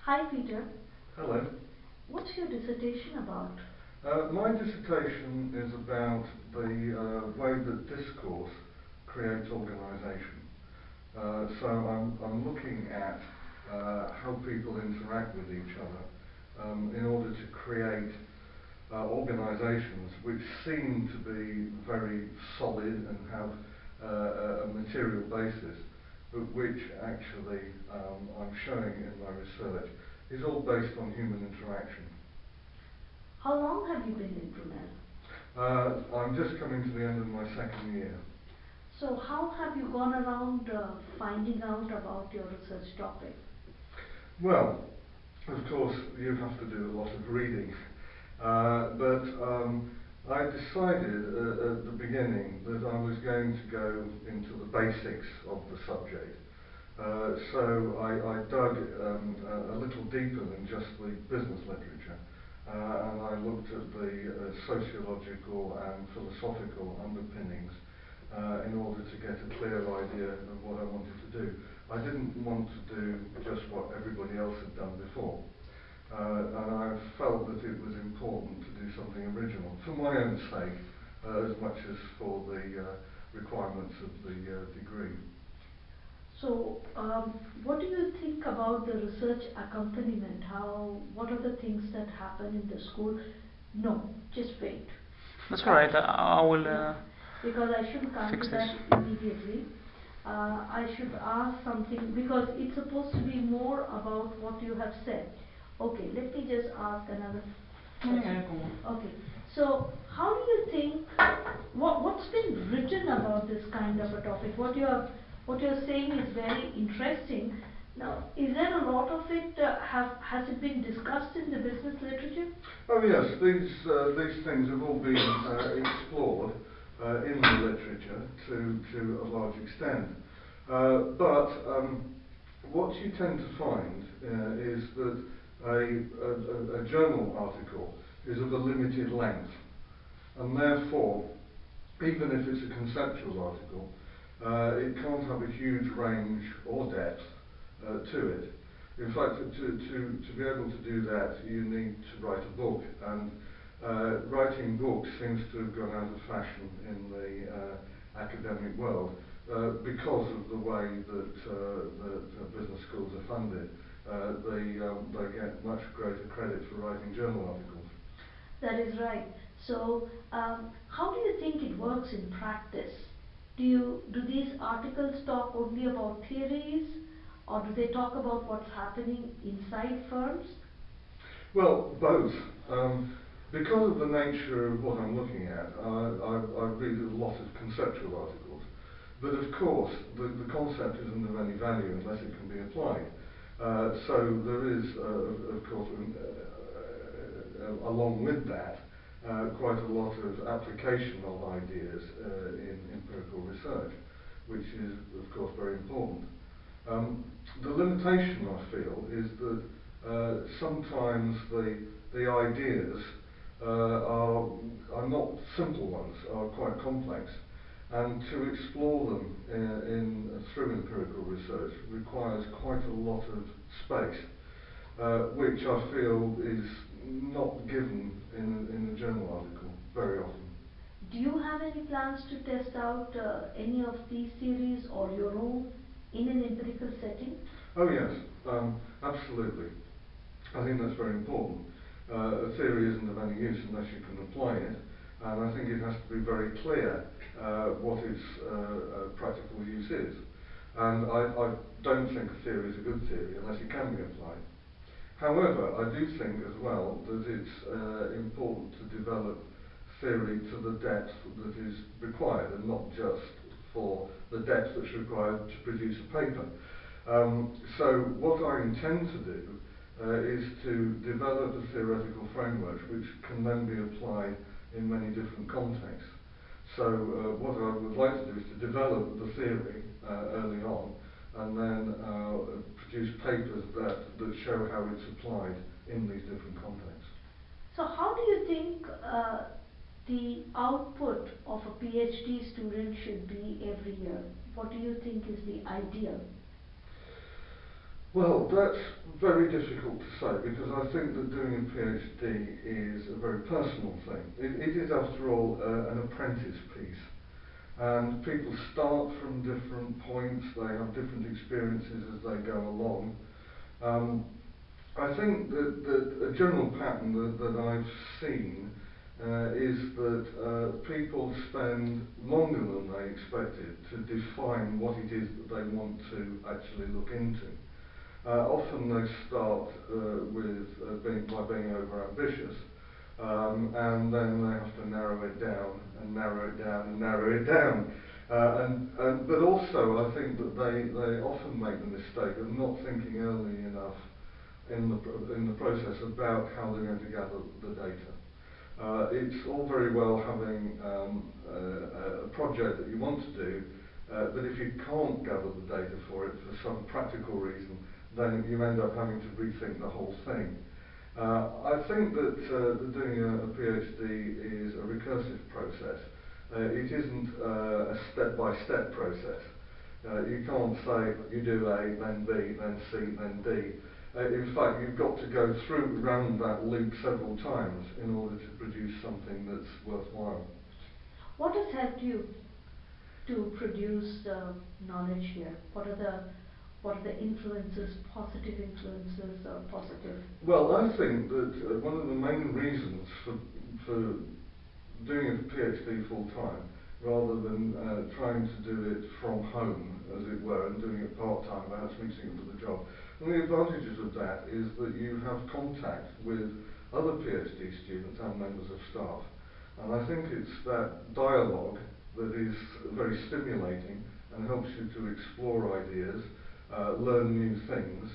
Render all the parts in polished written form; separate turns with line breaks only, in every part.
Hi Peter,
Hello.
what's your dissertation about?
My dissertation is about the way that discourse creates organisation. So I'm looking at how people interact with each other in order to create organisations which seem to be very solid and have a material basis, but which actually I'm showing in my research is all based on human interaction.
How long have you been in Brunel?
I'm just coming to the end of my second year.
So how have you gone around finding out about your research topic?
Well, of course, you have to do a lot of reading, but I decided at the beginning that I was going to go into the basics of the subject. So I dug a little deeper than just the business literature, and I looked at the sociological and philosophical underpinnings in order to get a clear idea of what I wanted to do. I didn't want to do just what everybody else had done before, and I felt that it was important to do something original, for my own sake, as much as for the requirements of the degree.
So what do you think about the research accompaniment? What are the things that happen in the school? No, just wait.
That's correct. I will
because I shouldn't come
fix
to
this.
that immediately. I should ask something because it's supposed to be more about what you have said. Okay, let me just ask another question. Okay, so how do you think, what's been written about this kind of a topic? What you're saying is very interesting. Now, is there a lot of it, has it been discussed in the business literature?
Oh yes, these things have all been explored in the literature to a large extent. But what you tend to find is that a journal article is of a limited length, and therefore, even if it's a conceptual article, it can't have a huge range or depth to it. In fact, to be able to do that, you need to write a book, and writing books seems to have gone out of fashion in the academic world because of the way that business schools are funded. They get much greater credit for writing journal articles.
That is right. So, how do you think it works in practice? Do these articles talk only about theories, or do they talk about what's happening inside firms?
Well, both. Because of the nature of what I'm looking at, I read a lot of conceptual articles. But of course, the concept isn't of any value unless it can be applied. So there is, of course, along with that, quite a lot of application of ideas in empirical research, which is, of course, very important. The limitation, I feel, is that sometimes the ideas are not simple ones, are quite complex. And to explore them through empirical research requires quite a lot of space, which I feel is not given in a journal article very often.
Do you have any plans to test out any of these theories or your own in an empirical setting?
Oh yes, absolutely. I think that's very important. A theory isn't of any use unless you can apply it, and I think it has to be very clear what its practical use is. And I don't think a theory is a good theory unless it can be applied. However, I do think as well that it's important to develop theory to the depth that is required, and not just for the depth that's required to produce a paper. So what I intend to do is to develop a theoretical framework which can then be applied in many different contexts. So what I would like to do is to develop the theory early on, and then produce papers that show how it's applied in these different contexts.
So how do you think the output of a PhD student should be every year? What do you think is the ideal?
Well, that's very difficult to say, because I think that doing a PhD is a very personal thing. It is, after all, an apprentice piece. And people start from different points, they have different experiences as they go along. I think that a general pattern that I've seen is that people spend longer than they expected to define what it is that they want to actually look into. Often they start by being over-ambitious, and then they have to narrow it down and narrow it down and narrow it down. But also I think that they often make the mistake of not thinking early enough in the process about how they're going to gather the data. It's all very well having a project that you want to do, but if you can't gather the data for it for some practical reason, then you end up having to rethink the whole thing. I think that doing a PhD is a recursive process. It isn't a step-by-step process. You can't say you do A, then B, then C, then D. In fact, you've got to go round that loop several times in order to produce something that's worthwhile.
What has helped you to produce the knowledge here? What are the influences, positive influences or positive?
Well, I think that one of the main reasons for doing a PhD full time, rather than trying to do it from home, as it were, and doing it part time, perhaps mixing it with a job. And the advantages of that is that you have contact with other PhD students and members of staff. And I think it's that dialogue that is very stimulating and helps you to explore ideas, learn new things,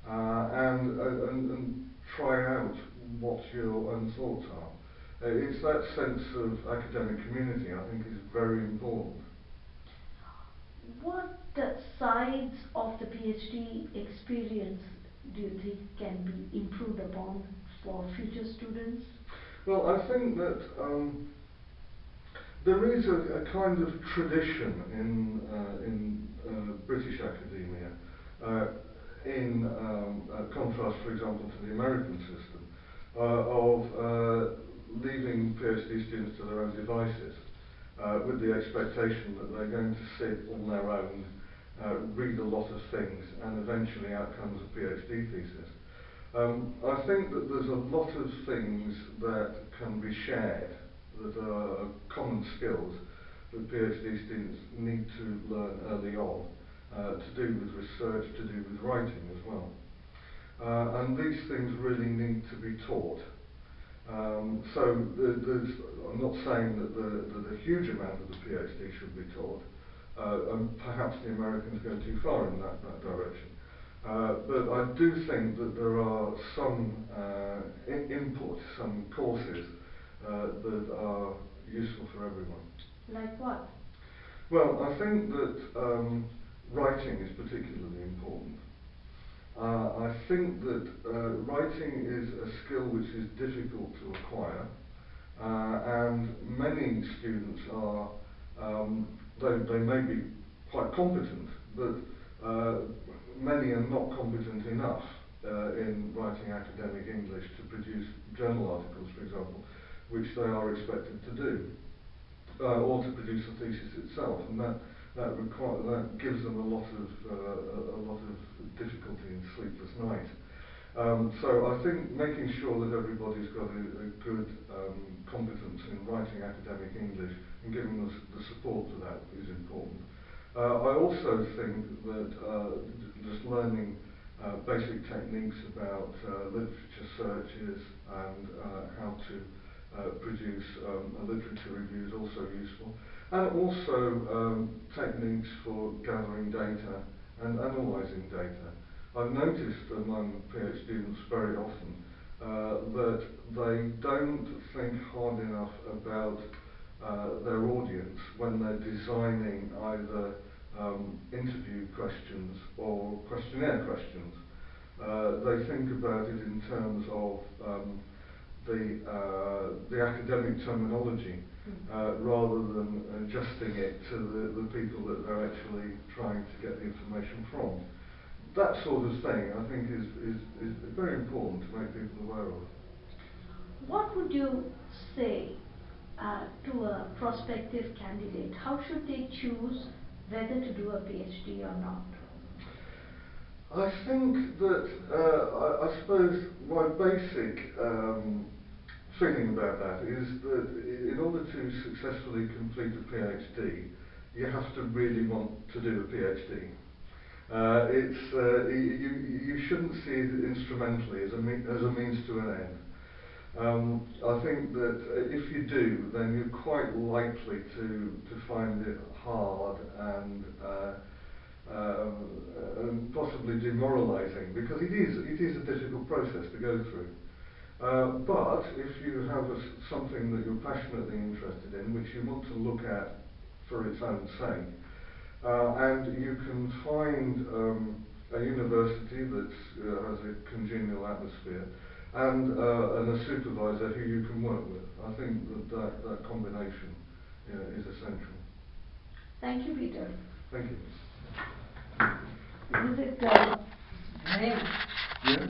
and try out what your own thoughts are. It's that sense of academic community, I think, is very important.
What sides of the PhD experience do you think can be improved upon for future students?
Well, I think that there is a kind of tradition in British academia, in contrast, for example, to the American system, of leaving PhD students to their own devices, with the expectation that they're going to sit on their own, read a lot of things, and eventually out comes a PhD thesis. I think that there's a lot of things that can be shared that are common skills that PhD students need to learn early on, to do with research, to do with writing as well. And these things really need to be taught. I'm not saying that a huge amount of the PhD should be taught, and perhaps the Americans go too far in that direction. But I do think that there are some input, some courses that are useful for everyone.
Like what?
Well, I think that writing is particularly important. I think that writing is a skill which is difficult to acquire, and many students are, they may be quite competent, but many are not competent enough in writing academic English to produce journal articles, for example, which they are expected to do, or to produce a thesis itself, and that gives them a lot of difficulty and sleepless nights. So I think making sure that everybody's got a good competence in writing academic English and giving us the support for that is important. I also think that just learning basic techniques about literature searches and how to produce literature review is also useful. And also techniques for gathering data and analysing data. I've noticed among PhD students very often that they don't think hard enough about their audience when they're designing either interview questions or questionnaire questions. They think about it in terms of the academic terminology, rather than adjusting it to the people that they're actually trying to get the information from. that sort of thing, I think, is very important to make people aware of.
What would you say to a prospective candidate? How should they choose whether to do a PhD or not?
I think that, I suppose my basic feeling about that is that in order to successfully complete a PhD, you have to really want to do a PhD. You shouldn't see it instrumentally as a means to an end. I think that if you do, then you're quite likely to find it hard and possibly demoralising, because it is a difficult process to go through. But if you have something that you're passionately interested in, which you want to look at for its own sake, and you can find a university that has a congenial atmosphere, and a supervisor who you can work with, I think that combination is essential.
Thank you, Peter.
Thank you.
Is it
Name?
Yeah?